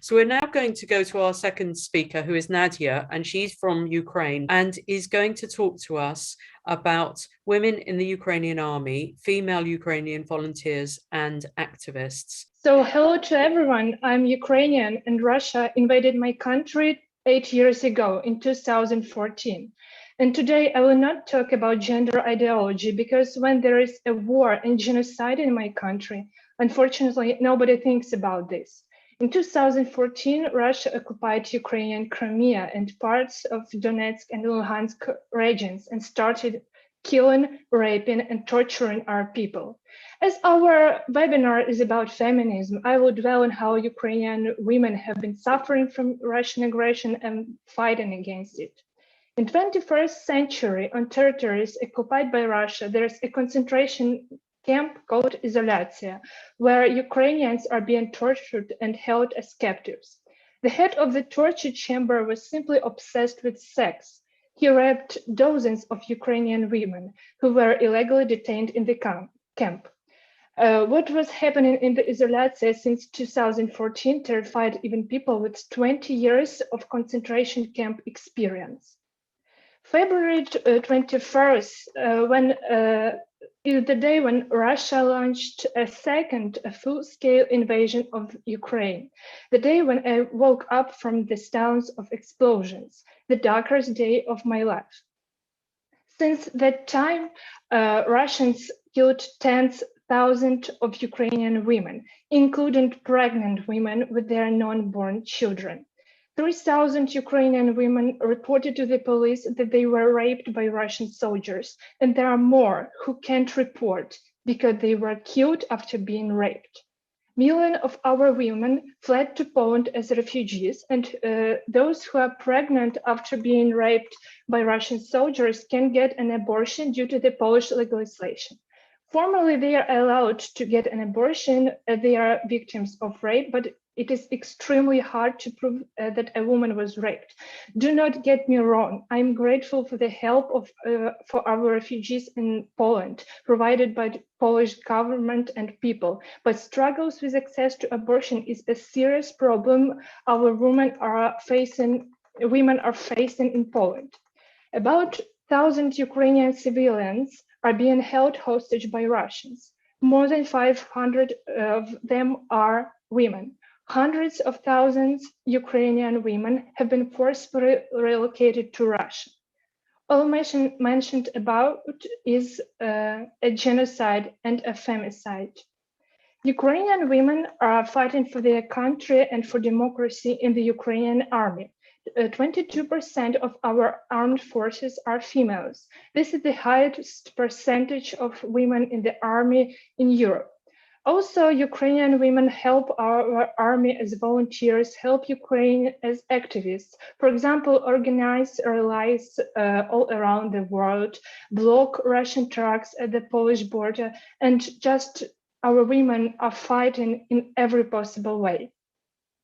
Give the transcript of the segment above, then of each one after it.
So we're now going to go to our second speaker, who is Nadiia, and she's from Ukraine and is going to talk to us about women in the Ukrainian army, female Ukrainian volunteers and activists. So hello to everyone. I'm Ukrainian and Russia invaded my country 8 years ago in 2014. And today I will not talk about gender ideology because when there is a war and genocide in my country, unfortunately, nobody thinks about this. In 2014, Russia occupied Ukrainian Crimea and parts of Donetsk and Luhansk regions and started killing, raping, and torturing our people. As our webinar is about feminism, I will dwell on how Ukrainian women have been suffering from Russian aggression and fighting against it. In the 21st century, on territories occupied by Russia, there is a concentration camp called Izolyatsia, where Ukrainians are being tortured and held as captives. The head of the torture chamber was simply obsessed with sex. He raped dozens of Ukrainian women who were illegally detained in the camp. What was happening in the Izolyatsia since 2014 terrified even people with 20 years of concentration camp experience. February 21st, is the day when Russia launched a second full-scale invasion of Ukraine, the day when I woke up from the sounds of explosions, the darkest day of my life. Since that time, Russians killed tens of thousands of Ukrainian women, including pregnant women with their non-born children. 3,000 Ukrainian women reported to the police that they were raped by Russian soldiers, and there are more who can't report because they were killed after being raped. Millions of our women fled to Poland as refugees, and those who are pregnant after being raped by Russian soldiers can get an abortion due to the Polish legislation. Formally, they are allowed to get an abortion as they are victims of rape, but it is extremely hard to prove that a woman was raped. Do not get me wrong. I'm grateful for the help for our refugees in Poland, provided by the Polish government and people. But struggles with access to abortion is a serious problem our women are facing in Poland. About 1,000 Ukrainian civilians are being held hostage by Russians. More than 500 of them are women. Hundreds of thousands of Ukrainian women have been forcibly relocated to Russia. All mentioned about is a genocide and a femicide. Ukrainian women are fighting for their country and for democracy in the Ukrainian army. 22% of our armed forces are females. This is the highest percentage of women in the army in Europe. Also, Ukrainian women help our army as volunteers, help Ukraine as activists. For example, organize rallies all around the world, block Russian trucks at the Polish border, and just our women are fighting in every possible way.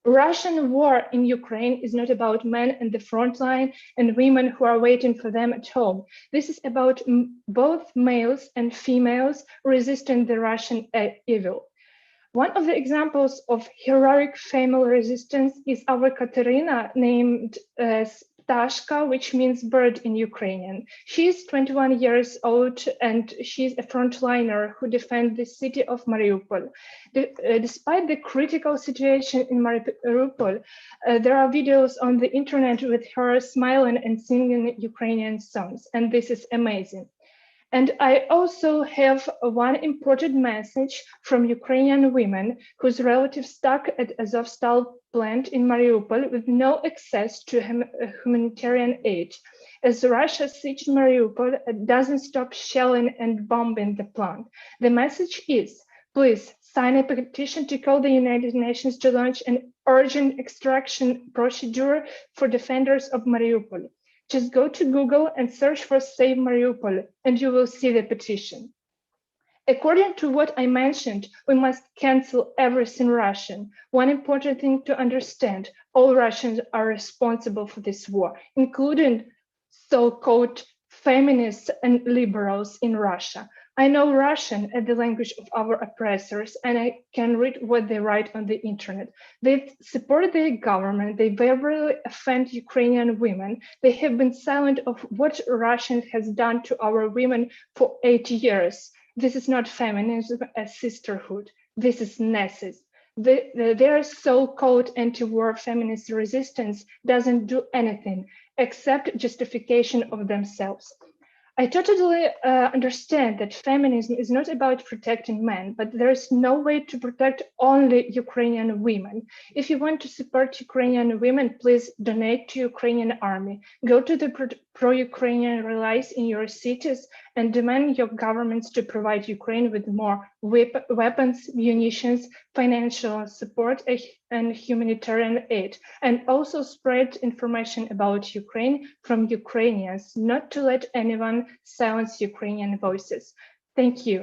Russian war in Ukraine is not about men in the front line and women who are waiting for them at home. This is about both males and females resisting the Russian evil. One of the examples of heroic female resistance is our Katerina, named Ptashka, which means bird in Ukrainian. She is 21 years old and she's a frontliner who defends the city of Mariupol. Despite the critical situation in Mariupol, there are videos on the internet with her smiling and singing Ukrainian songs, and this is amazing. And I also have one important message from Ukrainian women whose relatives stuck at Azovstal plant in Mariupol with no access to humanitarian aid. As Russia sieged Mariupol, it doesn't stop shelling and bombing the plant. The message is, please sign a petition to call the United Nations to launch an urgent extraction procedure for defenders of Mariupol. Just go to Google and search for Save Mariupol, and you will see the petition. According to what I mentioned, we must cancel everything Russian. One important thing to understand, all Russians are responsible for this war, including so-called feminists and liberals in Russia. I know Russian as the language of our oppressors, and I can read what they write on the internet. They support their government, they verbally offend Ukrainian women, they have been silent of what Russia has done to our women for 8 years. This is not feminism as sisterhood, this is Nazism. Their so-called anti-war feminist resistance doesn't do anything except justification of themselves. I totally understand that feminism is not about protecting men, but there is no way to protect only Ukrainian women. If you want to support Ukrainian women, please donate to Ukrainian army. Go to the pro-Ukrainian rallies in your cities and demand your governments to provide Ukraine with more weapons, munitions, financial support, and humanitarian aid, and also spread information about Ukraine from Ukrainians, not to let anyone silence Ukrainian voices. Thank you.